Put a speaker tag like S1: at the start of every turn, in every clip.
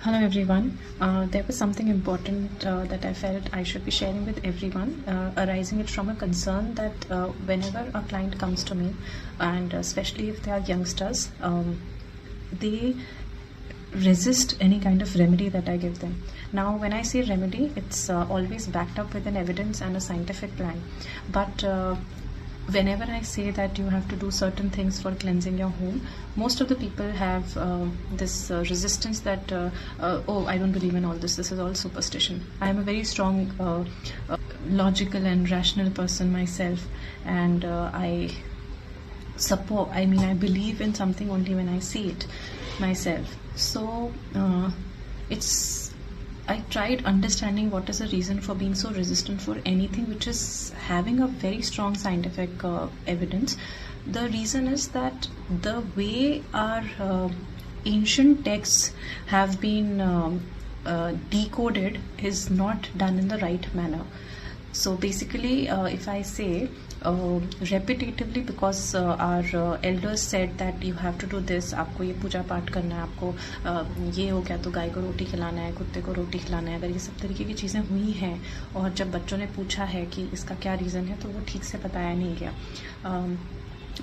S1: Hello everyone. There was something important that I felt I should be sharing with everyone, arising it from a concern that whenever a client comes to me, and especially if they are youngsters, they resist any kind of remedy that I give them. Now, when I say remedy, it's always backed up with an evidence and a scientific plan. But whenever I say that you have to do certain things for cleansing your home, most of the people have this resistance that, oh, I don't believe in all this. This is all superstition. I am a very strong, logical and rational person myself, and I believe in something only when I see it myself. So I tried understanding what is the reason for being so resistant for anything which is having a very strong scientific evidence. The reason is that the way our ancient texts have been decoded is not done in the right manner. So basically, if I say repetitively, because our elders said that you have to do this, आपको ये पूजा पाठ करना है, आपको ये हो गया तो गाय को रोटी खिलाना है, कुत्ते को रोटी खिलाना है, अगर ये सब तरीके की चीज़ें हुई हैं और जब बच्चों ने पूछा है कि इसका क्या रीज़न है, तो वो ठीक से बताया नहीं गया.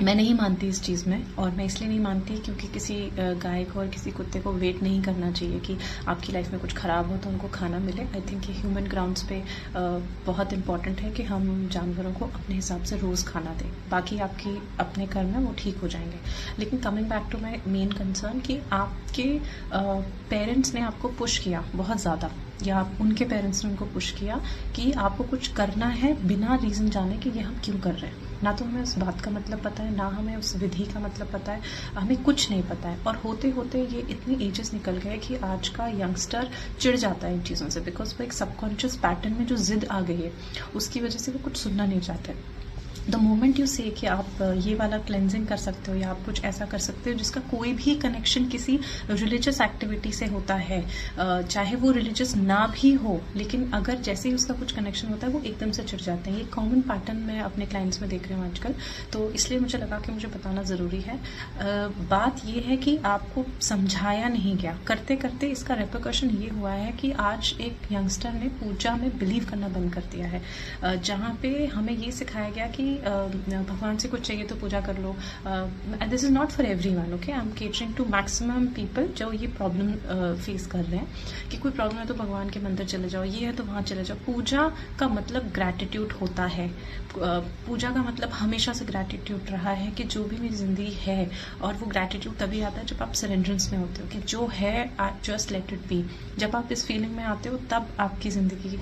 S1: मैं नहीं मानती इस चीज़ में, और मैं इसलिए नहीं मानती क्योंकि किसी गाय को और किसी कुत्ते को वेट नहीं करना चाहिए कि आपकी लाइफ में कुछ ख़राब हो तो उनको खाना मिले. आई थिंक ये ह्यूमन ग्राउंड्स पे बहुत इंपॉर्टेंट है कि हम जानवरों को अपने हिसाब से रोज़ खाना दें. बाकी आपकी अपने कर्म है वो ठीक हो जाएंगे. लेकिन coming back to my main concern कि आपके पेरेंट्स ने आपको पुश किया बहुत ज़्यादा, या उनके पेरेंट्स ने उनको पुश किया कि आपको कुछ करना है बिना रीज़न जाने कि ये हम क्यों कर रहे हैं. ना तो हमें उस बात का मतलब पता है, ना हमें उस विधि का मतलब पता है, हमें कुछ नहीं पता है. और होते होते ये इतने एजेस निकल गए कि आज का यंगस्टर चिढ़ जाता है इन चीज़ों से, बिकॉज वो एक सबकॉन्शियस पैटर्न में जो जिद आ गई है उसकी वजह से वो कुछ सुनना नहीं चाहते. द मोमेंट यू से कि आप ये वाला क्लेंजिंग कर सकते हो या आप कुछ ऐसा कर सकते हो जिसका कोई भी कनेक्शन किसी रिलीजियस एक्टिविटी से होता है, चाहे वो रिलीजियस ना भी हो, लेकिन अगर जैसे ही उसका कुछ कनेक्शन होता है वो एकदम से चिढ़ जाते हैं. ये कॉमन पैटर्न मैं अपने क्लाइंट्स में देख रही हूँ आजकल, तो इसलिए मुझे लगा कि मुझे बताना ज़रूरी है. बात ये है कि आपको समझाया नहीं गया. करते करते इसका रेपरकशन ये हुआ है कि आज एक यंगस्टर ने पूजा में बिलीव करना बंद कर दिया है, जहाँ पे हमें ये सिखाया गया कि भगवान से कुछ चाहिए तो पूजा कर लो. This is not for everyone, okay. I am catering to maximum people जो ये प्रॉब्लम फेस कर रहे हैं कि कोई प्रॉब्लम है तो भगवान के मंदिर चले जाओ, ये है तो वहाँ चले जाओ. पूजा का मतलब ग्रैटिट्यूड होता है. पूजा का मतलब हमेशा से ग्रैटिट्यूड रहा है कि जो भी मेरी जिंदगी है, और वो ग्रैटिट्यूड तभी आता है जब आप सरेंडरेंस में होते हो कि जो है जस्ट लेट इट बी. जब आप इस फीलिंग में आते हो तब आपकी ज़िंदगी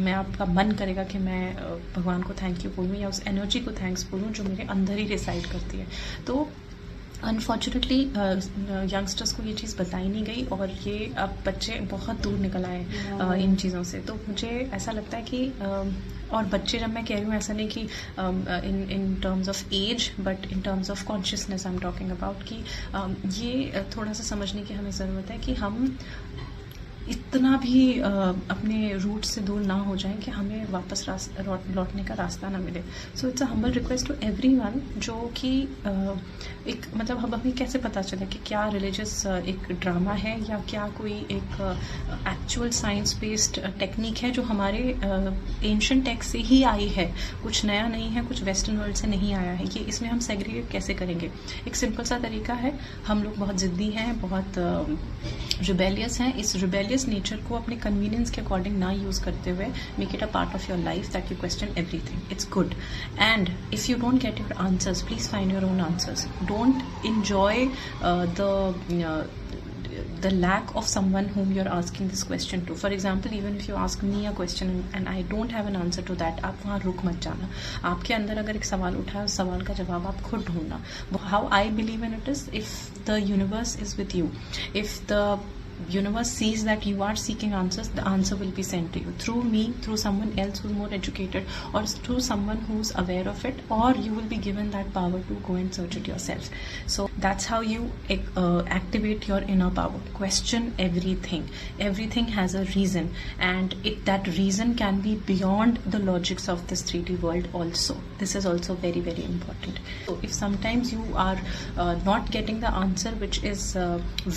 S1: में आपका मन करेगा कि मैं भगवान को थैंक यू बोलूँ या उस एनर्जी को थैंक्स बोलूँ जो मेरे अंदर ही रिसाइड करती है. तो अनफॉर्चुनेटली यंगस्टर्स को ये चीज़ बताई नहीं गई, और ये अब बच्चे बहुत दूर निकल आए इन चीज़ों से. तो मुझे ऐसा लगता है कि और बच्चे जब मैं कह रही हूँ ऐसा नहीं कि in terms of age, but in terms of consciousness I am talking about कि ये थोड़ा सा समझने की हमें ज़रूरत है कि हम इतना भी अपने रूट से दूर ना हो जाएं कि हमें वापस लौटने का रास्ता ना मिले. So it's a humble request to everyone, जो कि एक मतलब अब हमें कैसे पता चले कि क्या रिलीजियस एक ड्रामा है या क्या कोई एक एक्चुअल साइंस बेस्ड टेक्निक है जो हमारे एंशिएंट टेक्स्ट से ही आई है, कुछ नया नहीं है, कुछ वेस्टर्न वर्ल्ड से नहीं आया है. ये इसमें हम सेग्रीगेट कैसे करेंगे? एक सिंपल सा तरीका है. हम लोग बहुत ज़िद्दी हैं, बहुत रिबेलियस हैं. इस रिबेलियस नेचर को अपने कन्वीनियंस के अकॉर्डिंग ना यूज करते हुए make it a part of your life that you question everything. It's good. And if you don't get your answers, please find your own answers. Don't enjoy the lack of someone whom you're asking this question to. For example, even if you ask me a question and I don't have an answer to that, आप वहाँ रुक मत जाना. आपके अंदर अगर एक सवाल उठा है, उस सवाल का जवाब आप खुद ढूंढना. How I believe in it is, if the universe is with you, if the universe sees that you are seeking answers, the answer will be sent to you through me, through someone else who's more educated, or through someone who's aware of it, or you will be given that power to go and search it yourself. So that's how you activate your inner power. Question everything. Everything has a reason, and that reason can be beyond the logics of this 3D world also. This is also very, very important. So if sometimes you are not getting the answer which is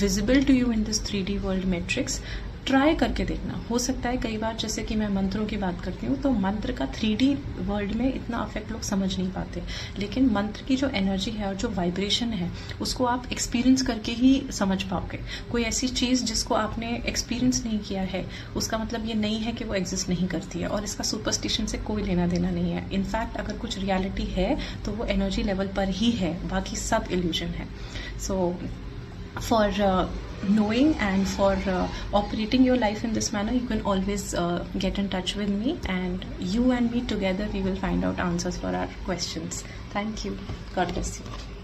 S1: visible to you in this 3D 3D world matrix try करके देखना। हो सकता है कई बार, जैसे कि मैं मंत्रों की बात करती हूँ, तो मंत्र का 3D वर्ल्ड में इतना अफेक्ट लोग समझ नहीं पाते, लेकिन मंत्र की जो एनर्जी है और जो वाइब्रेशन है उसको आप एक्सपीरियंस करके ही समझ पाओगे। कोई ऐसी चीज़ जिसको आपने एक्सपीरियंस नहीं किया है उसका मतलब ये नहीं है कि वो एग्जिस्ट नहीं करती है, और इसका सुपरस्टिशन से कोई लेना देना नहीं है। इनफैक्ट अगर कुछ रियलिटी है तो वो एनर्जी लेवल पर ही है, बाकी सब इल्यूजन है। सो for knowing and for operating your life in this manner, you can always get in touch with me, and you and me together we will find out answers for our questions. Thank you. God bless you.